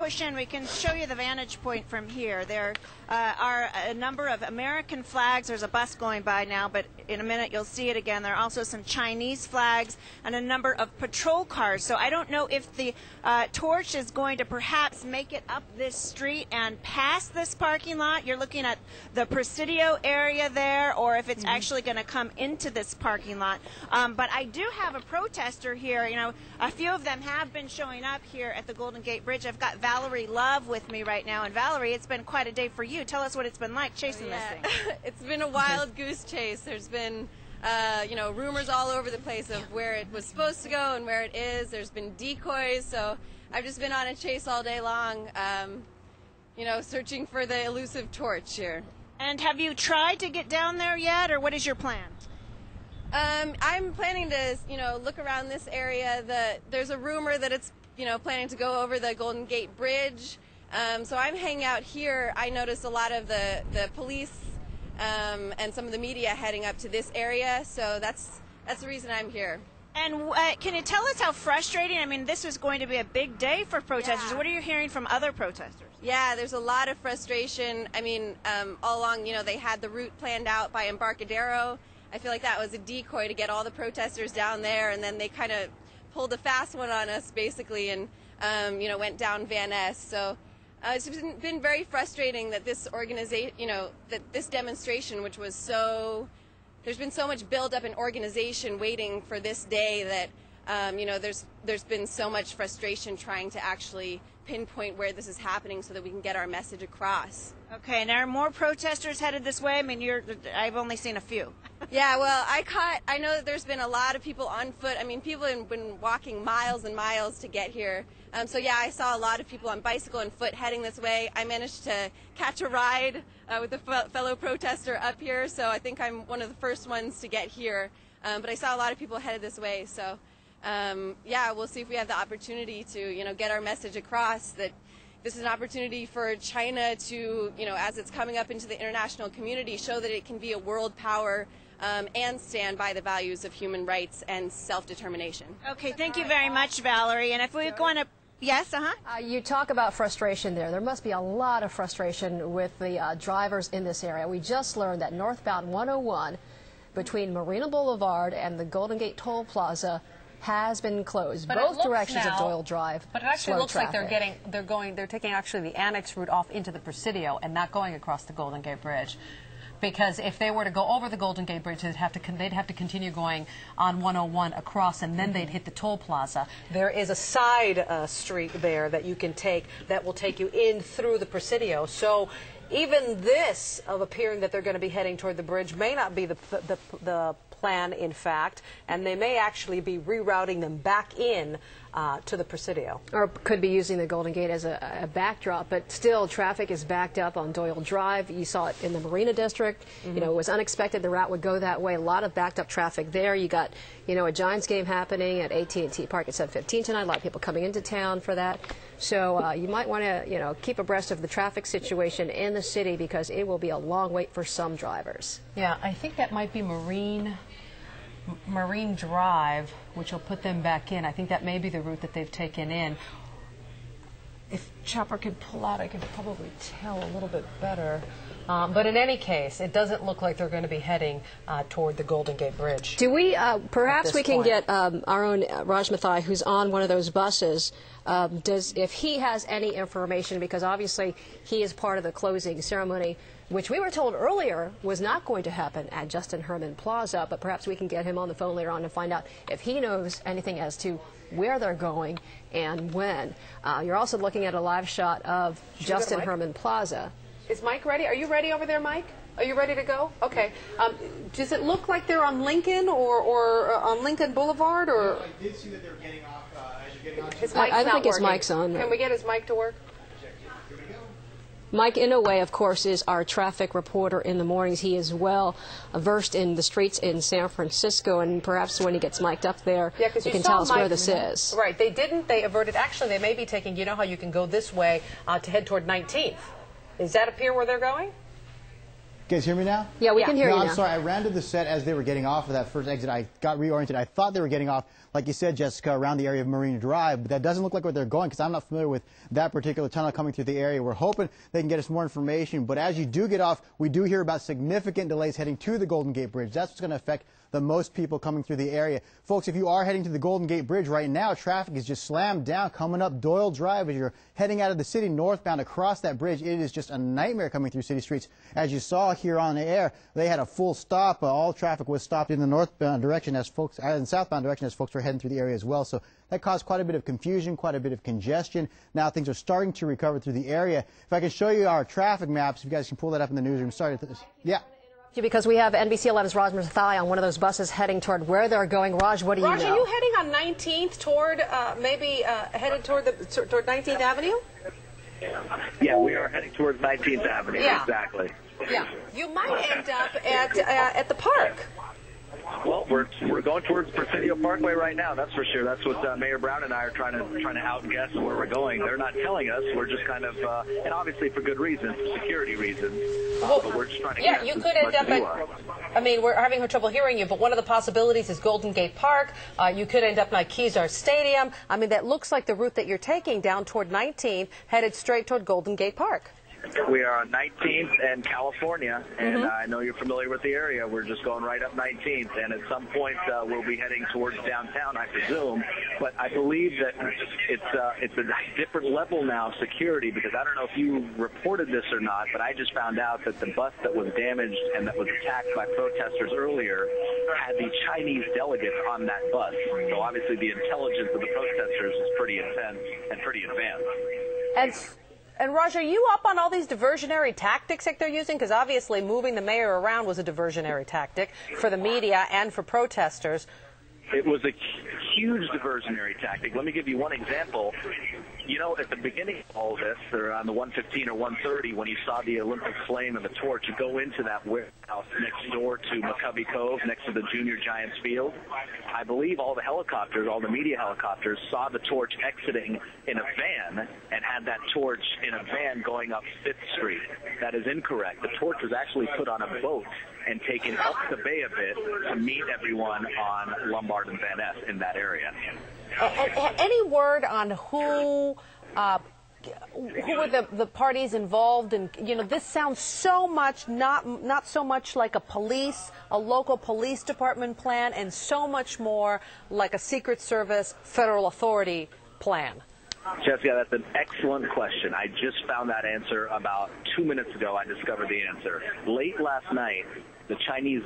push in, we can show you the vantage point from here. There are a number of American flags. There's a bus going by now, but in a minute you'll see it again. There are also some Chinese flags and a number of patrol cars. So I don't know if the torch is going to perhaps make it up this street and past this parking lot. You're looking at the Presidio area there, or if it's actually going to come into this parking lot. But I do have a protester here. You know, a few of them have been showing up here at the Golden Gate Bridge. I've got Valerie Love with me right now. And Valerie, it's been quite a day for you. Tell us what it's been like chasing this thing. It's been a wild goose chase. There's been, you know, rumors all over the place of where it was supposed to go and where it is. There's been decoys. So I've just been on a chase all day long, you know, searching for the elusive torch here. And have you tried to get down there yet, or what is your plan? I'm planning to, you know, look around this area. There's a rumor that it's, you know, planning to go over the Golden Gate Bridge. So I'm hanging out here. I noticed a lot of the police and some of the media heading up to this area. So that's the reason I'm here. And can you tell us how frustrating? I mean, this was going to be a big day for protesters. Yeah. What are you hearing from other protesters? Yeah, there's a lot of frustration. I mean, all along, you know, they had the route planned out by Embarcadero. I feel like that was a decoy to get all the protesters down there, and then they kind of pulled a fast one on us, basically, and you know, went down Van Ness. So it's been very frustrating that this organization, you know, that this demonstration, which was so, there's been so much build up in organization waiting for this day that you know, there's been so much frustration trying to actually pinpoint where this is happening so that we can get our message across. Okay, and are more protesters headed this way? I mean, I've only seen a few. Yeah, well, I know that there's been a lot of people on foot. I mean, people have been walking miles and miles to get here. So yeah, I saw a lot of people on bicycle and foot heading this way. I managed to catch a ride with a fellow protester up here, so I think I'm one of the first ones to get here. But I saw a lot of people headed this way, so yeah, we'll see if we have the opportunity to, you know, get our message across that this is an opportunity for China to, you know, as it's coming up into the international community, show that it can be a world power and stand by the values of human rights and self-determination. Okay, thank you very much, Valerie. And if we go on a... Yes, you talk about frustration there. There must be a lot of frustration with the drivers in this area. We just learned that northbound 101 between Marina Boulevard and the Golden Gate Toll Plaza has been closed. Both directions of Doyle Drive. But it actually looks traffic. like they're taking actually the annex route off into the Presidio and not going across the Golden Gate Bridge. Because if they were to go over the Golden Gate Bridge, they'd have to continue going on 101 across, and then they'd hit the toll plaza. There is a side street there that you can take that will take you in through the Presidio. So even this of appearing that they're going to be heading toward the bridge may not be the plan, in fact, and they may actually be rerouting them back in to the Presidio. Or could be using the Golden Gate as a backdrop, but still traffic is backed up on Doyle Drive. You saw it in the Marina District. You know, it was unexpected the route would go that way. A lot of backed up traffic there. You got, you know, a Giants game happening at AT&T Park at 7:15 tonight. A lot of people coming into town for that. So you might want to, you know, keep abreast of the traffic situation in the city because it will be a long wait for some drivers. Yeah, I think that might be Marine Drive, which will put them back in. I think that may be the route that they've taken in. If Chopper could pull out, I could probably tell a little bit better. But in any case, it doesn't look like they're going to be heading toward the Golden Gate Bridge. Do we, perhaps we can get our own Raj Mathai, who's on one of those buses, if he has any information, because obviously he is part of the closing ceremony, which we were told earlier was not going to happen at Justin Herman Plaza, but perhaps we can get him on the phone later on and find out if he knows anything as to where they're going and when. You're also looking at a live shot of Justin Herman Plaza. Is Mike ready? Are you ready over there, Mike? Are you ready to go? Okay. Does it look like they're on Lincoln or on Lincoln Boulevard? Or I did see that they were getting off as you're getting on. His mic's I not think his working. mic's on. Can we get his mic to work? Here we go. Mike Inouye, of course, is our traffic reporter in the mornings. He is well versed in the streets in San Francisco, and perhaps when he gets mic'd up there, he can tell us where this is. Right. They averted. Actually, they may be taking, you know how you can go this way to head toward 19th. Does that appear where they're going? guys hear me now? Yeah, we can hear you now. I'm sorry. I ran to the set as they were getting off of that first exit. I got reoriented. I thought they were getting off, like you said, Jessica, around the area of Marina Drive, but that doesn't look like where they're going because I'm not familiar with that particular tunnel coming through the area. We're hoping they can get us more information, but as you do get off, we do hear about significant delays heading to the Golden Gate Bridge. That's what's going to affect the most people coming through the area. Folks, if you are heading to the Golden Gate Bridge right now, traffic is just slammed down coming up Doyle Drive as you're heading out of the city northbound across that bridge. It is just a nightmare coming through city streets. As you saw here on the air, they had a full stop. All traffic was stopped in the northbound direction as folks, and southbound direction as folks were heading through the area as well. So that caused quite a bit of confusion, quite a bit of congestion. Now things are starting to recover through the area. If I can show you our traffic maps, if you guys can pull that up in the newsroom. Sorry. Yeah. Because we have NBC 11's Raj Mathai on one of those buses heading toward where they're going. Raj, what do you know? Raj, are you heading on 19th toward, headed toward 19th Avenue? Yeah, we are heading towards 19th Avenue, Yeah. exactly. Yeah. You might end up at the park. Well, we're going towards Presidio Parkway right now. That's for sure. That's what Mayor Brown and I are trying to outguess where we're going. They're not telling us. We're just kind of, and obviously for good reason, for security reasons. But we're just trying to. Yeah, guess you as could end much up as you at. are. I mean, we're having trouble hearing you, but one of the possibilities is Golden Gate Park. You could end up at Kezar Stadium. I mean, that looks like the route that you're taking down toward 19th, headed straight toward Golden Gate Park. We are on 19th and California, and I know you're familiar with the area. We're just going right up 19th, and at some point we'll be heading towards downtown, I presume. But I believe that it's a different level now of security, because I don't know if you reported this or not, but I just found out that the bus that was damaged and that was attacked by protesters earlier had the Chinese delegates on that bus. So obviously the intelligence of the protesters is pretty intense and pretty advanced. And Raj, are you up on all these diversionary tactics that they're using? Because obviously moving the mayor around was a diversionary tactic for the media and for protesters. It was a huge diversionary tactic. Let me give you one example. You know, at the beginning of all this, or on the 115 or 130, when you saw the Olympic flame and the torch, you go into that warehouse next door to McCovey Cove, next to the Junior Giants field. I believe all the helicopters, all the media helicopters, saw the torch exiting in a van and had that torch in a van going up 5th Street. That is incorrect. The torch was actually put on a boat and taken up the bay a bit to meet everyone on Lombard and Van Ness in that area. Any word on who were the parties involved? And you know, this sounds so much not so much like a local police department plan, and so much more like a Secret Service federal authority plan. Jessica, that's an excellent question. I just found that answer about 2 minutes ago. I discovered the answer. Late last night, the Chinese